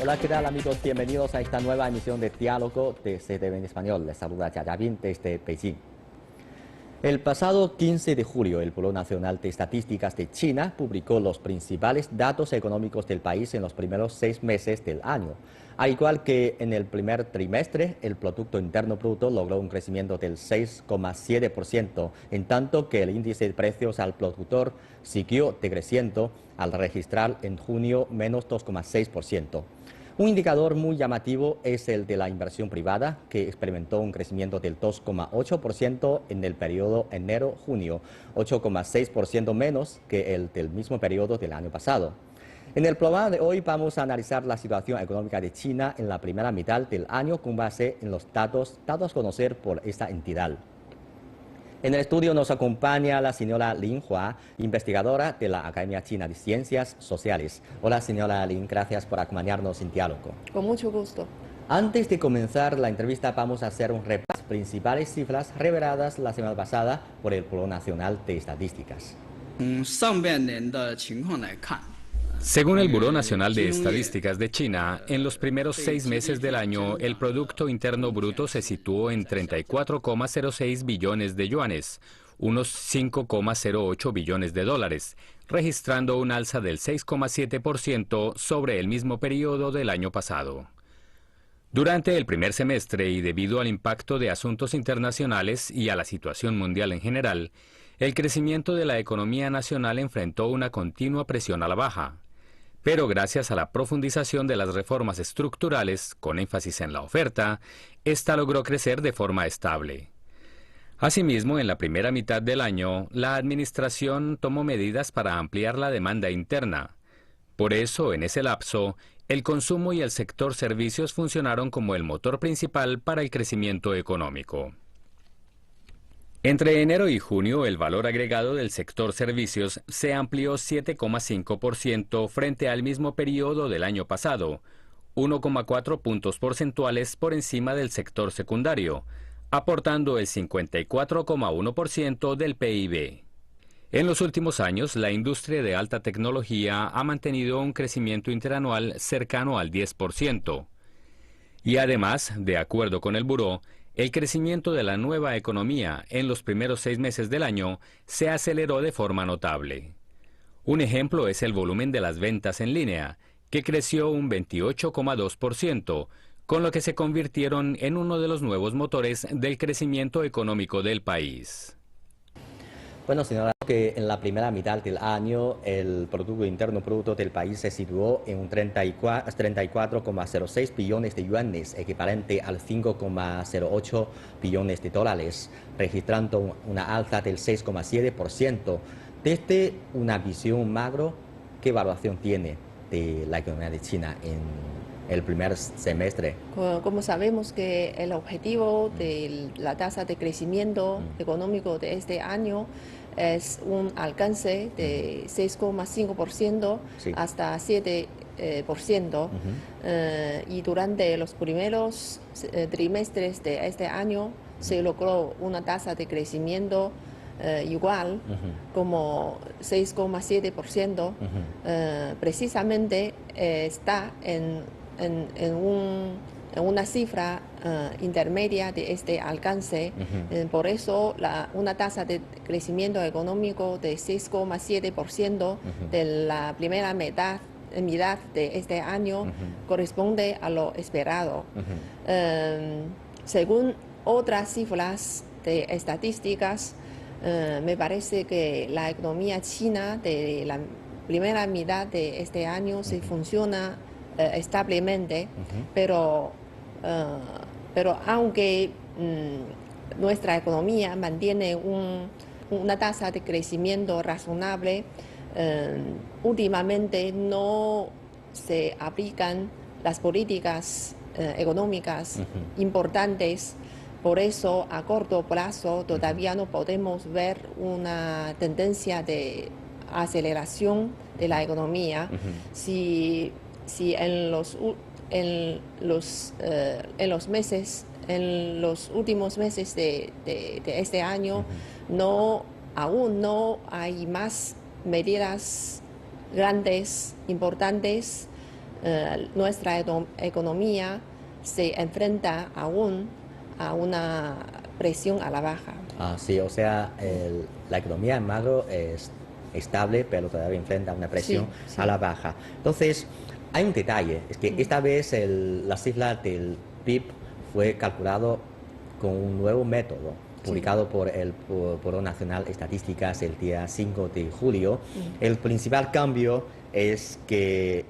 Hola, ¿qué tal amigos? Bienvenidos a esta nueva emisión de Diálogo de CTV en Español. Les saluda Yayabin desde Beijing. El pasado 15 de julio, el Buró Nacional de Estadísticas de China publicó los principales datos económicos del país en los primeros 6 meses del año. Al igual que en el primer trimestre, el Producto Interno Bruto logró un crecimiento del 6,7%, en tanto que el índice de precios al productor siguió decreciendo al registrar en junio menos 2,6%. Un indicador muy llamativo es el de la inversión privada, que experimentó un crecimiento del 2,8% en el periodo enero-junio, 8,6% menos que el del mismo periodo del año pasado. En el programa de hoy vamos a analizar la situación económica de China en la primera mitad del año con base en los datos dados a conocer por esta entidad. En el estudio nos acompaña la señora Lin Hua, investigadora de la Academia China de Ciencias Sociales. Hola, señora Lin, gracias por acompañarnos en diálogo. Con mucho gusto. Antes de comenzar la entrevista, vamos a hacer un repaso de las principales cifras reveladas la semana pasada por el Buró Nacional de Estadísticas. Según el Buró Nacional de Estadísticas de China, en los primeros 6 meses del año, el Producto Interno Bruto se situó en 34,06 billones de yuanes, unos 5,08 billones de dólares, registrando un alza del 6,7% sobre el mismo periodo del año pasado. Durante el primer semestre y debido al impacto de asuntos internacionales y a la situación mundial en general, el crecimiento de la economía nacional enfrentó una continua presión a la baja. Pero gracias a la profundización de las reformas estructurales, con énfasis en la oferta, esta logró crecer de forma estable. Asimismo, en la primera mitad del año, la administración tomó medidas para ampliar la demanda interna. Por eso, en ese lapso, el consumo y el sector servicios funcionaron como el motor principal para el crecimiento económico. Entre enero y junio, el valor agregado del sector servicios se amplió 7,5% frente al mismo periodo del año pasado, 1,4 puntos porcentuales por encima del sector secundario, aportando el 54,1% del PIB. En los últimos años, la industria de alta tecnología ha mantenido un crecimiento interanual cercano al 10%. Y además, de acuerdo con el Buró, el crecimiento de la nueva economía en los primeros 6 meses del año se aceleró de forma notable. Un ejemplo es el volumen de las ventas en línea, que creció un 28,2%, con lo que se convirtieron en uno de los nuevos motores del crecimiento económico del país. Bueno, señora, que en la primera mitad del año el Producto Interno Bruto del país se situó en un 34,06 billones de yuanes, equivalente al 5,08 billones de dólares, registrando una alza del 6,7%. Desde una visión macro, ¿qué evaluación tiene de la economía de China en el primer semestre? Como sabemos que el objetivo de la tasa de crecimiento económico de este año es un alcance de 6,5% Sí. hasta 7%. Y durante los primeros trimestres de este año se logró una tasa de crecimiento igual como 6,7%. Precisamente está en una cifra intermedia de este alcance. Por eso una tasa de crecimiento económico de 6,7% de la primera mitad de este año corresponde a lo esperado. Según otras cifras de estadísticas, me parece que la economía china de la primera mitad de este año se funciona establemente, pero aunque nuestra economía mantiene una tasa de crecimiento razonable, últimamente no se aplican las políticas económicas importantes. Por eso, a corto plazo, todavía no podemos ver una tendencia de aceleración de la economía. Si en los últimos meses de este año aún no hay más medidas grandes, importantes nuestra economía se enfrenta aún a una presión a la baja. Sí, o sea, la economía en macro es estable, pero todavía enfrenta una presión a la baja. Entonces, hay un detalle, es que esta vez la cifra del PIB fue calculado con un nuevo método, publicado por el Buró Nacional de Estadísticas el día 5 de julio. El principal cambio es que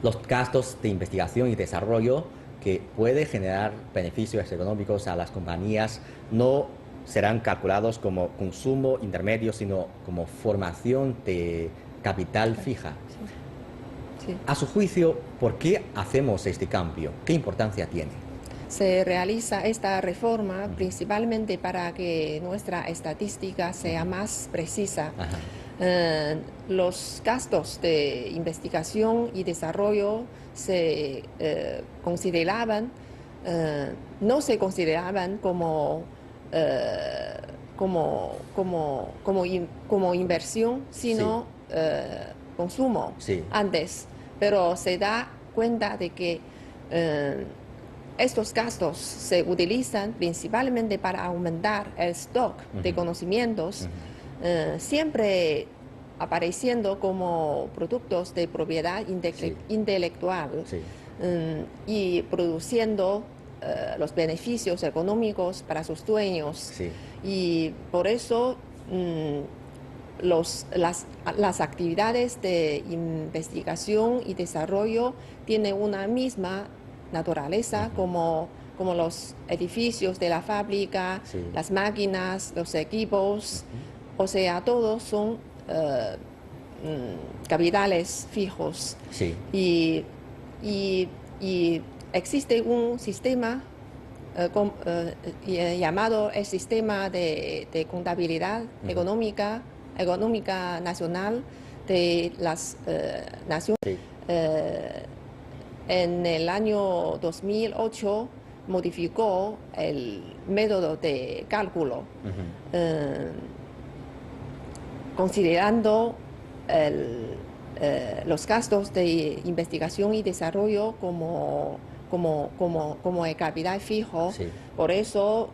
los gastos de investigación y desarrollo que puede generar beneficios económicos a las compañías no serán calculados como consumo intermedio, sino como formación de capital fija. Sí. A su juicio, ¿por qué hacemos este cambio? ¿Qué importancia tiene? Se realiza esta reforma principalmente para que nuestra estadística sea más precisa. Los gastos de investigación y desarrollo se consideraban, no se consideraban como inversión, sino consumo antes. Pero se da cuenta de que estos gastos se utilizan principalmente para aumentar el stock de conocimientos, siempre apareciendo como productos de propiedad intelectual y produciendo los beneficios económicos para sus dueños. Y por eso las actividades de investigación y desarrollo tienen una misma naturaleza como los edificios de la fábrica, las máquinas, los equipos, o sea, todos son capitales fijos. Y existe un sistema llamado el sistema de contabilidad económica nacional de las naciones. En el año 2008 modificó el método de cálculo, considerando los gastos de investigación y desarrollo como el capital fijo. Por eso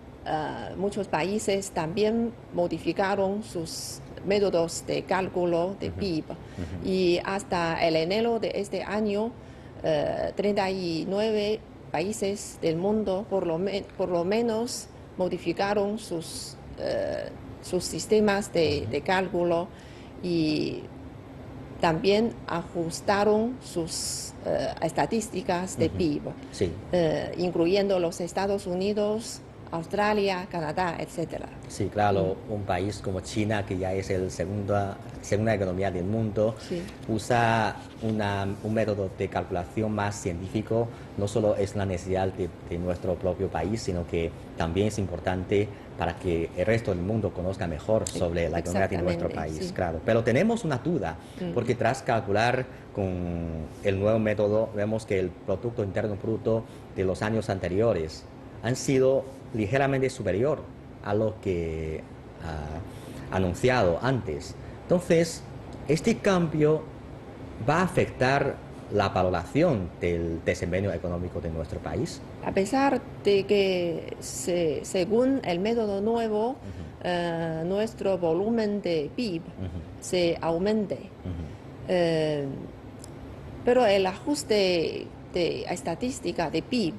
muchos países también modificaron sus métodos de cálculo de PIB. Y hasta el enero de este año, 39 países del mundo por lo menos modificaron sus sistemas de cálculo y también ajustaron sus estadísticas de PIB, incluyendo los Estados Unidos, Australia, Canadá, etc. Sí, claro, un país como China, que ya es la segunda economía del mundo, usa un método de calculación más científico. No solo es una necesidad de nuestro propio país, sino que también es importante para que el resto del mundo conozca mejor sobre la economía de nuestro país. Claro. Pero tenemos una duda, porque tras calcular con el nuevo método, vemos que el Producto Interno Bruto de los años anteriores han sido ligeramente superior a lo que ha anunciado antes. Entonces, este cambio va a afectar la valoración del desempeño económico de nuestro país. A pesar de que según el método nuevo, nuestro volumen de PIB se aumente, pero el ajuste de estadística de PIB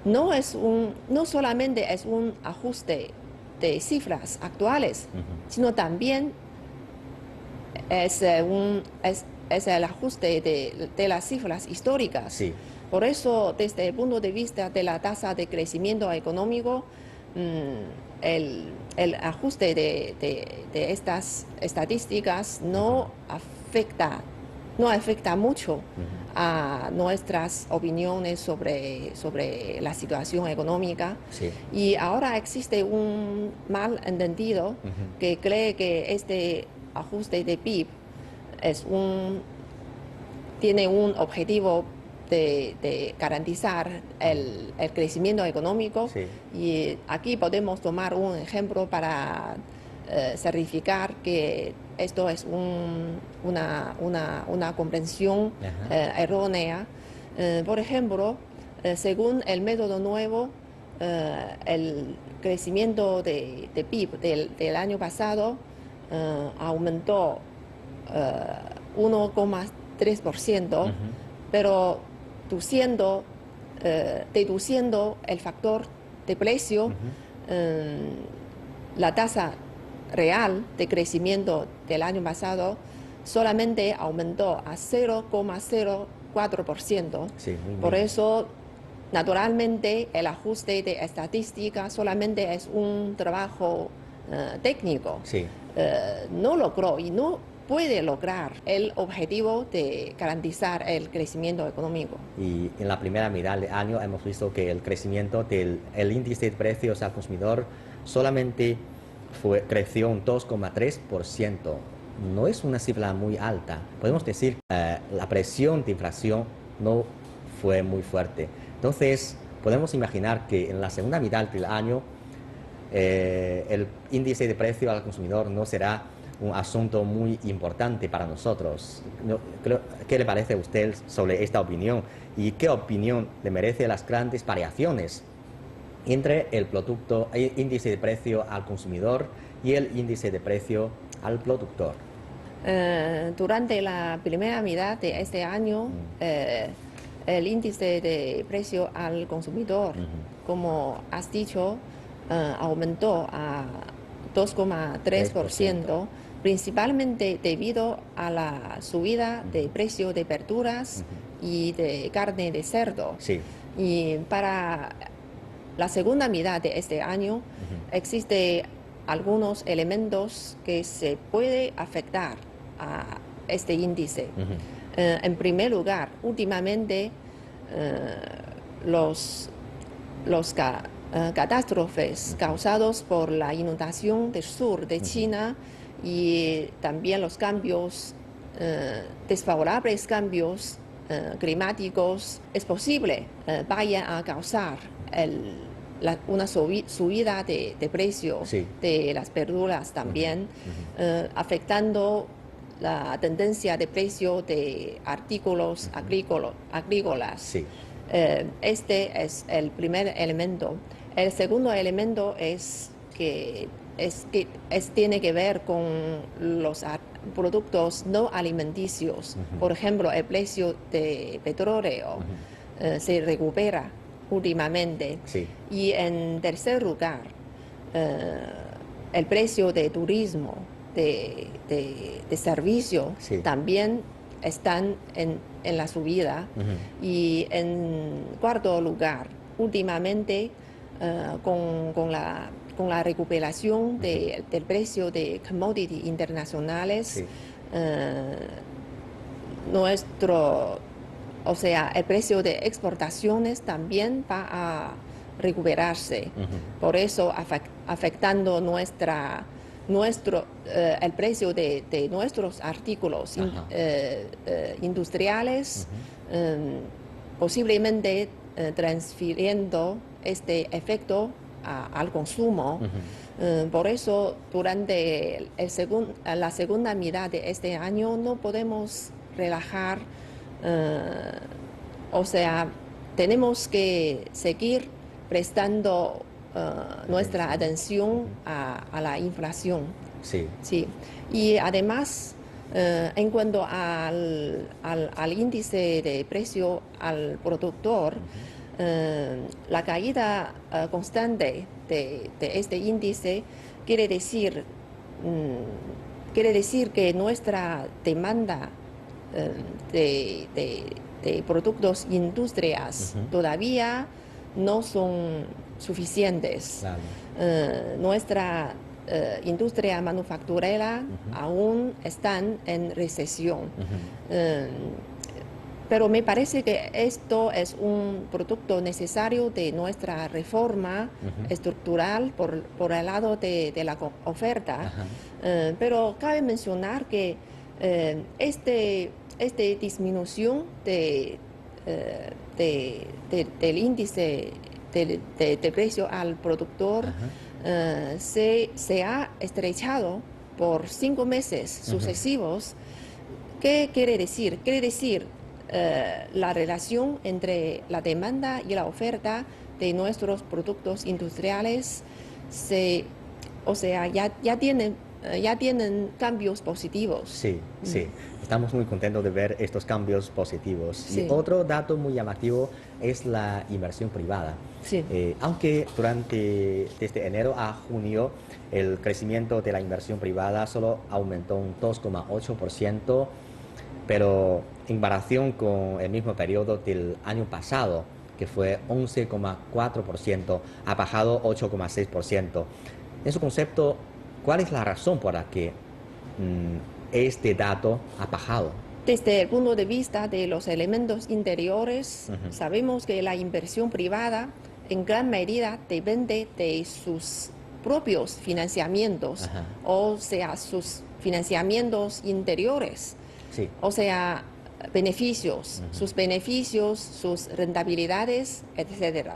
no solamente es un ajuste de cifras actuales, sino también es el ajuste de las cifras históricas. Por eso, desde el punto de vista de la tasa de crecimiento económico, el ajuste de estas estadísticas no afecta mucho a nuestras opiniones sobre la situación económica. Y ahora existe un malentendido que cree que este ajuste de PIB tiene un objetivo de garantizar el crecimiento económico. Y aquí podemos tomar un ejemplo para certificar que esto es una comprensión errónea. Por ejemplo, según el método nuevo, el crecimiento de PIB del año pasado aumentó 1,3%, pero deduciendo el factor de precio, la tasa real de crecimiento del año pasado solamente aumentó a 0,04%. Sí, muy Por bien. eso, naturalmente, el ajuste de estadística solamente es un trabajo técnico. Sí. No logró y no puede lograr el objetivo de garantizar el crecimiento económico. Y en la primera mitad del año hemos visto que el crecimiento del índice de precios al consumidor solamente creció un 2,3%. No es una cifra muy alta. Podemos decir que la presión de inflación no fue muy fuerte. Entonces, podemos imaginar que en la segunda mitad del año el índice de precio al consumidor no será un asunto muy importante para nosotros. ¿Qué le parece a usted sobre esta opinión? ¿Y qué opinión le merece las grandes variaciones entre el índice de precio al consumidor y el índice de precio al productor? Durante la primera mitad de este año, el índice de precio al consumidor, como has dicho, aumentó a 2,3%, principalmente debido a la subida de precio de verduras y de carne de cerdo. Sí. Y para la segunda mitad de este año existen algunos elementos que se pueden afectar a este índice. En primer lugar, últimamente los catástrofes causados por la inundación del sur de China y también los desfavorables cambios climáticos, es posible vayan a causar una subida de precio de las verduras también, afectando la tendencia de precio de artículos agrícolas. Sí. Este es el primer elemento. El segundo elemento tiene que ver con los productos no alimenticios. Por ejemplo, el precio de petróleo se recupera últimamente. Sí. Y en tercer lugar, el precio de turismo, de servicio, también están en la subida. Y en cuarto lugar, últimamente, con la recuperación del precio de commodities internacionales, el precio de exportaciones también va a recuperarse. Por eso, afectando el precio de nuestros artículos industriales, posiblemente transfiriendo este efecto al consumo. Por eso, durante la segunda mitad de este año no podemos relajar, tenemos que seguir prestando nuestra atención a la inflación. Sí. Sí. Y además, en cuanto al índice de precio al productor, la caída constante de este índice quiere decir que nuestra demanda de productos industriales todavía no son suficientes. Claro. Nuestra industria manufacturera aún están en recesión. Pero me parece que esto es un producto necesario de nuestra reforma estructural por el lado de la oferta. Pero cabe mencionar que esta disminución del índice de precio al productor se ha estrechado por 5 meses sucesivos. ¿Qué quiere decir? Quiere decir la relación entre la demanda y la oferta de nuestros productos industriales ya tienen cambios positivos. Sí, sí. Estamos muy contentos de ver estos cambios positivos. Sí. Y otro dato muy llamativo es la inversión privada. Sí. Aunque desde enero a junio el crecimiento de la inversión privada solo aumentó un 2,8%, pero en comparación con el mismo periodo del año pasado, que fue 11,4%, ha bajado 8,6%. En su concepto, ¿cuál es la razón por la que este dato ha bajado? Desde el punto de vista de los elementos interiores, sabemos que la inversión privada en gran medida depende de sus propios financiamientos, o sea, sus financiamientos interiores, Sí. o sea, beneficios, sus beneficios, sus rentabilidades, etc.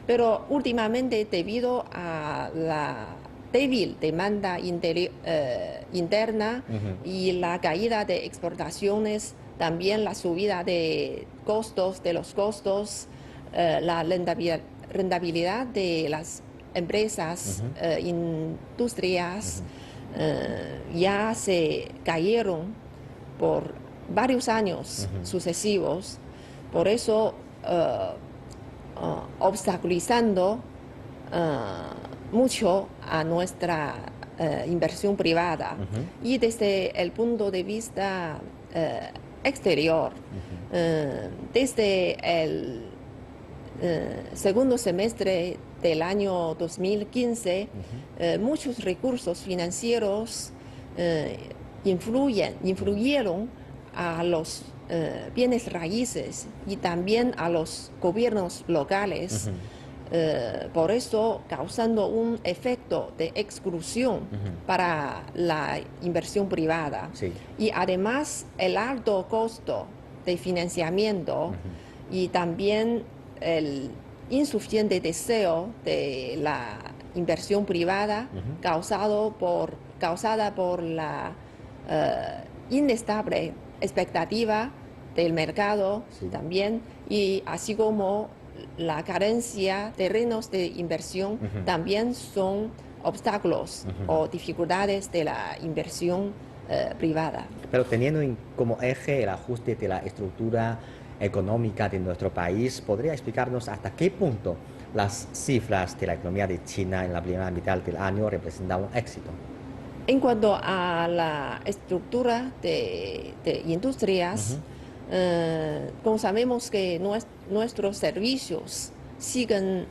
Pero últimamente, debido a la débil demanda interna y la caída de exportaciones, también la subida de los costos, la rentabilidad de las empresas, industrias, ya se cayeron por varios años sucesivos, por eso obstaculizando mucho a nuestra inversión privada. Y desde el punto de vista exterior, desde el segundo semestre del año 2015, muchos recursos financieros influyeron a los bienes raíces y también a los gobiernos locales, por eso causando un efecto de exclusión para la inversión privada. Sí. Y además el alto costo de financiamiento y también el insuficiente deseo de la inversión privada causada por la inestable expectativa del mercado también, y así como la carencia de terrenos de inversión también son obstáculos o dificultades de la inversión privada. Pero teniendo como eje el ajuste de la estructura económica de nuestro país, ¿podría explicarnos hasta qué punto las cifras de la economía de China en la primera mitad del año representan un éxito? En cuanto a la estructura de industrias, como sabemos que nuestros servicios siguen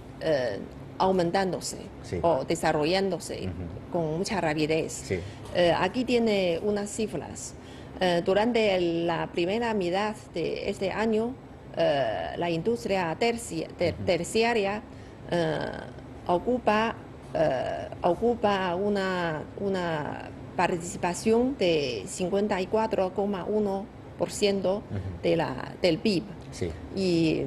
aumentándose o desarrollándose con mucha rapidez. Sí. Aquí tiene unas cifras. Durante la primera mitad de este año, la industria terciaria ocupa una participación de 54,1% del PIB, y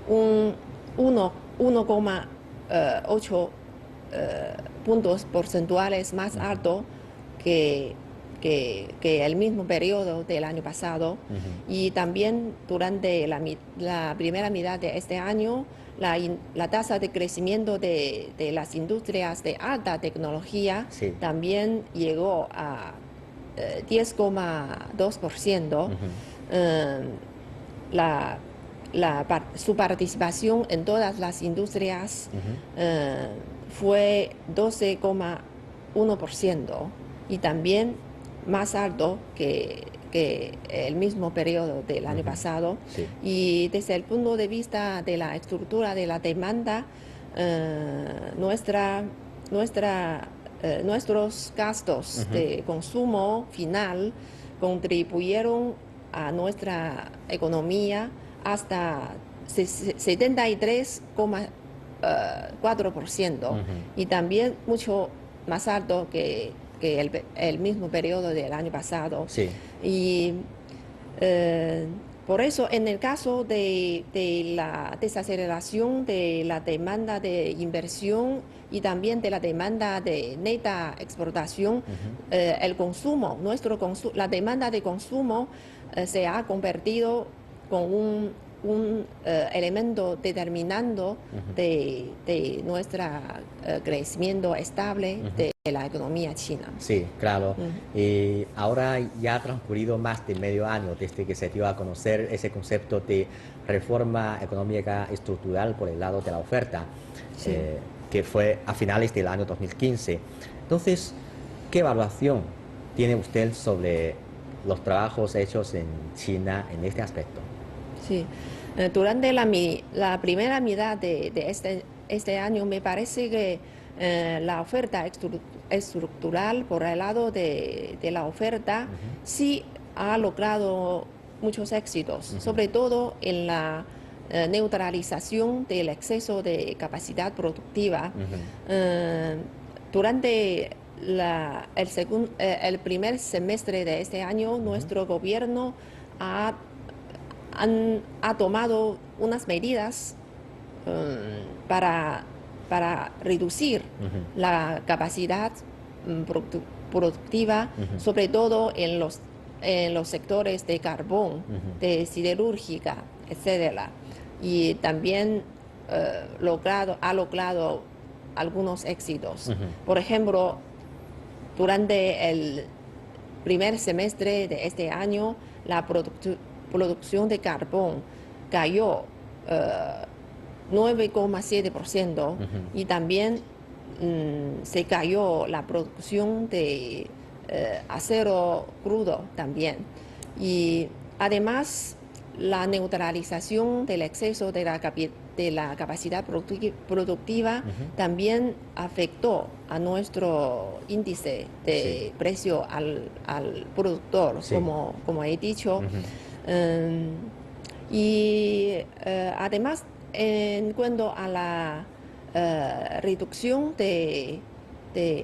un 1,8 puntos porcentuales más alto que el mismo periodo del año pasado. Y también durante la primera mitad de este año, la tasa de crecimiento de las industrias de alta tecnología también llegó a 10,2%. Su participación en todas las industrias fue 12,1%, y también más alto que el mismo periodo del año pasado. Y desde el punto de vista de la estructura de la demanda, nuestros gastos de consumo final contribuyeron a nuestra economía hasta 73,4%, y también mucho más alto que el mismo periodo del año pasado. Y Por eso, en el caso de la desaceleración de la demanda de inversión y también de la demanda de neta exportación, el consumo, la demanda de consumo se ha convertido con un elemento determinante de nuestro crecimiento estable de la economía china. Sí, claro. Y ahora ya ha transcurrido más de medio año desde que se dio a conocer ese concepto de reforma económica estructural por el lado de la oferta, Sí. que fue a finales del año 2015. Entonces, ¿qué evaluación tiene usted sobre los trabajos hechos en China en este aspecto? Sí. Durante la primera mitad de este año me parece que la oferta estructural por el lado de la oferta sí ha logrado muchos éxitos, sobre todo en la neutralización del exceso de capacidad productiva. Durante el primer semestre de este año, nuestro gobierno ha tomado unas medidas para reducir la capacidad productiva, sobre todo en los sectores de carbón, de siderúrgica, etcétera. Y también ha logrado algunos éxitos. Por ejemplo, durante el primer semestre de este año, la producción de carbón cayó 9,7% y también se cayó la producción de acero crudo también. Y además, la neutralización del exceso de la capacidad productiva también afectó a nuestro índice de precio al productor, como he dicho. Además, en cuanto a la reducción de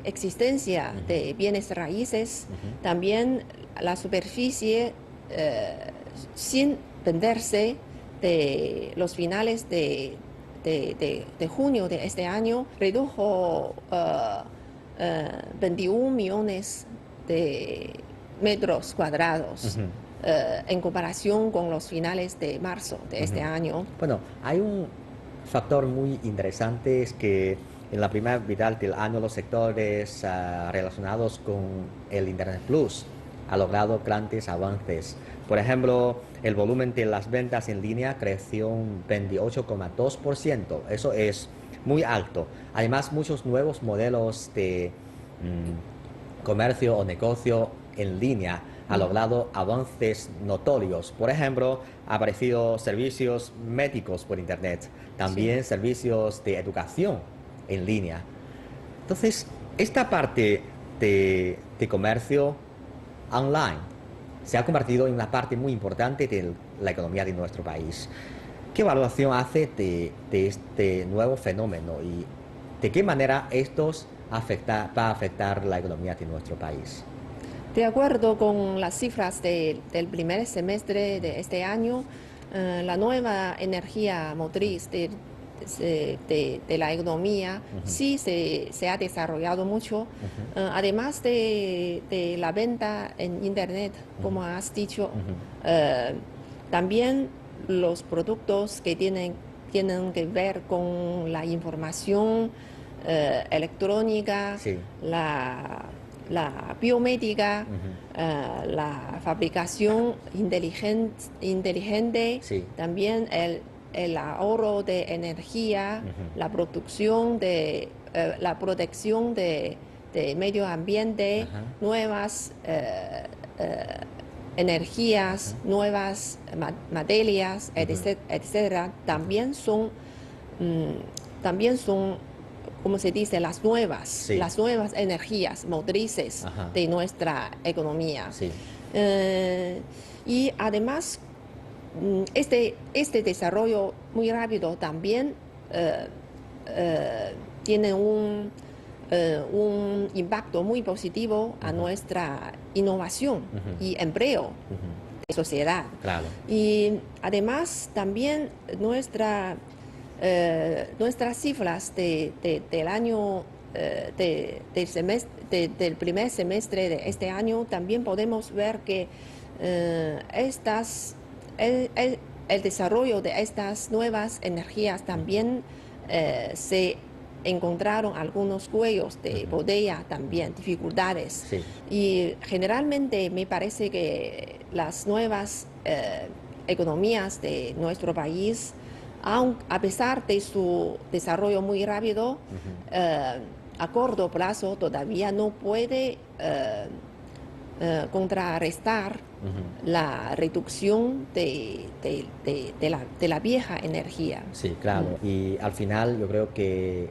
existencia de bienes raíces, también la superficie sin venderse de los finales de junio de este año redujo 21 millones de metros cuadrados. En comparación con los finales de marzo de este año. Bueno, hay un factor muy interesante, es que en la primera mitad del año los sectores relacionados con el Internet Plus han logrado grandes avances. Por ejemplo, el volumen de las ventas en línea creció un 28,2%. Eso es muy alto. Además, muchos nuevos modelos de comercio o negocio en línea ha logrado avances notorios. Por ejemplo, ha aparecido servicios médicos por Internet, también servicios de educación en línea. Entonces, esta parte de comercio online se ha convertido en una parte muy importante de la economía de nuestro país. ¿Qué evaluación hace de este nuevo fenómeno y de qué manera estos va a afectar la economía de nuestro país? De acuerdo con las cifras del primer semestre de este año, la nueva energía motriz de la economía sí se ha desarrollado mucho. Además de la venta en Internet, como has dicho, también los productos que tienen que ver con la información electrónica, la biomédica, la fabricación inteligente, también el ahorro de energía, la protección de medio ambiente, nuevas energías, nuevas materias, etcétera, también son como se dice, las nuevas energías motrices de nuestra economía. Y además, este desarrollo muy rápido también tiene un impacto muy positivo a nuestra innovación y empleo. sociedad. Claro. Y además también nuestras cifras del año, del primer semestre de este año, también podemos ver que el desarrollo de estas nuevas energías también se encontraron algunos cuellos de botella también, dificultades. Sí. Y generalmente me parece que las nuevas economías de nuestro país, a pesar de su desarrollo muy rápido, a corto plazo todavía no puede contrarrestar la reducción de la vieja energía. Sí, claro. Y al final yo creo que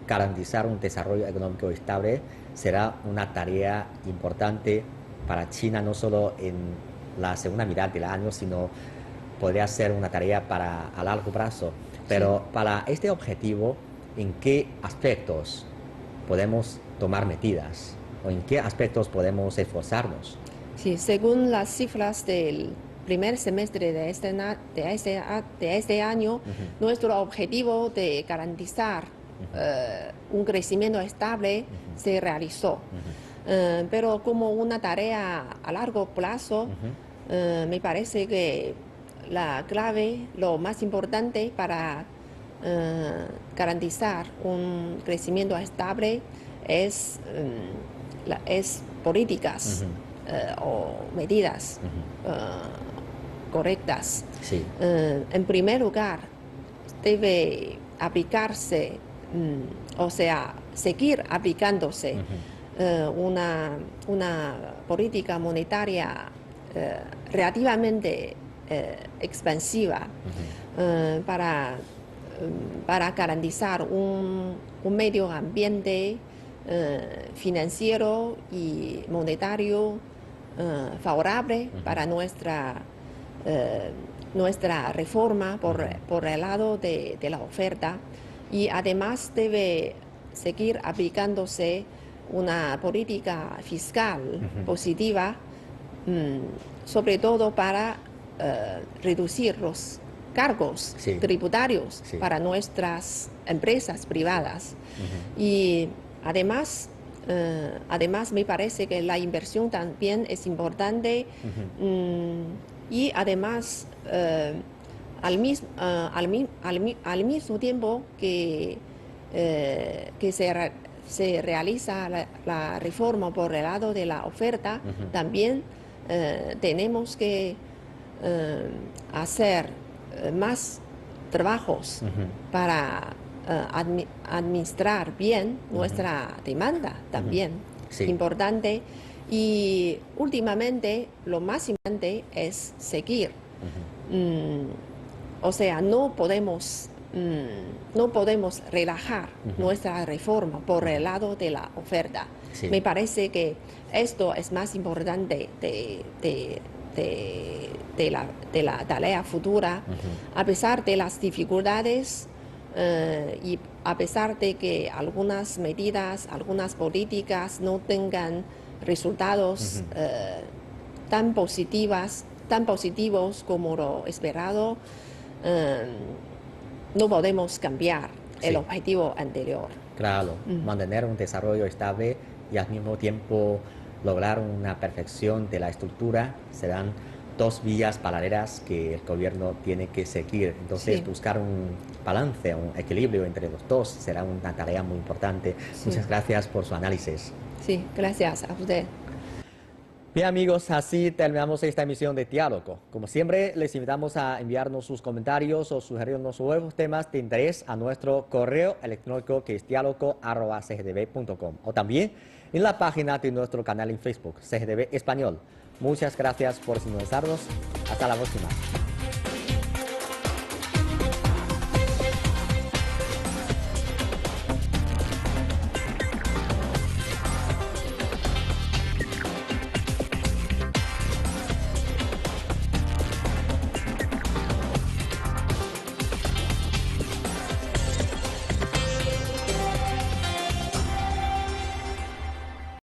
garantizar un desarrollo económico estable será una tarea importante para China, no solo en la segunda mitad del año, sino podría ser una tarea a largo plazo. Pero sí, para este objetivo, ¿en qué aspectos podemos tomar medidas? ¿O en qué aspectos podemos esforzarnos? Sí, según las cifras del primer semestre de este año, nuestro objetivo de garantizar un crecimiento estable se realizó. Pero como una tarea a largo plazo, me parece que la clave, lo más importante para garantizar un crecimiento estable es políticas o medidas correctas. Sí. En primer lugar, debe aplicarse, o sea, seguir aplicándose una política monetaria relativamente expansiva para garantizar un medio ambiente financiero y monetario favorable para nuestra reforma por el lado de la oferta, y además debe seguir aplicándose una política fiscal positiva, sobre todo para reducir los cargos tributarios para nuestras empresas privadas. Y además me parece que la inversión también es importante, y además al mismo tiempo que se realiza la reforma por el lado de la oferta, también tenemos que hacer más trabajos para administrar bien nuestra demanda también. Sí. Importante. Y últimamente lo más importante es seguir. O sea, no podemos relajar nuestra reforma por el lado de la oferta. Sí. Me parece que esto es más importante de la tarea futura, a pesar de las dificultades y a pesar de que algunas medidas, algunas políticas no tengan resultados tan positivos como lo esperado. No podemos cambiar el objetivo anterior. Claro, mantener un desarrollo estable y al mismo tiempo lograr una perfección de la estructura serán dos vías paralelas que el gobierno tiene que seguir. Entonces, buscar un balance, un equilibrio entre los dos será una tarea muy importante. Muchas gracias por su análisis. Sí, gracias a usted. Bien, amigos, así terminamos esta emisión de Diálogo. Como siempre, les invitamos a enviarnos sus comentarios o sugerirnos nuevos temas de interés a nuestro correo electrónico, que es diálogo@cgtv.com, o también en la página de nuestro canal en Facebook, CGTV Español. Muchas gracias por sintonizarnos. Hasta la próxima.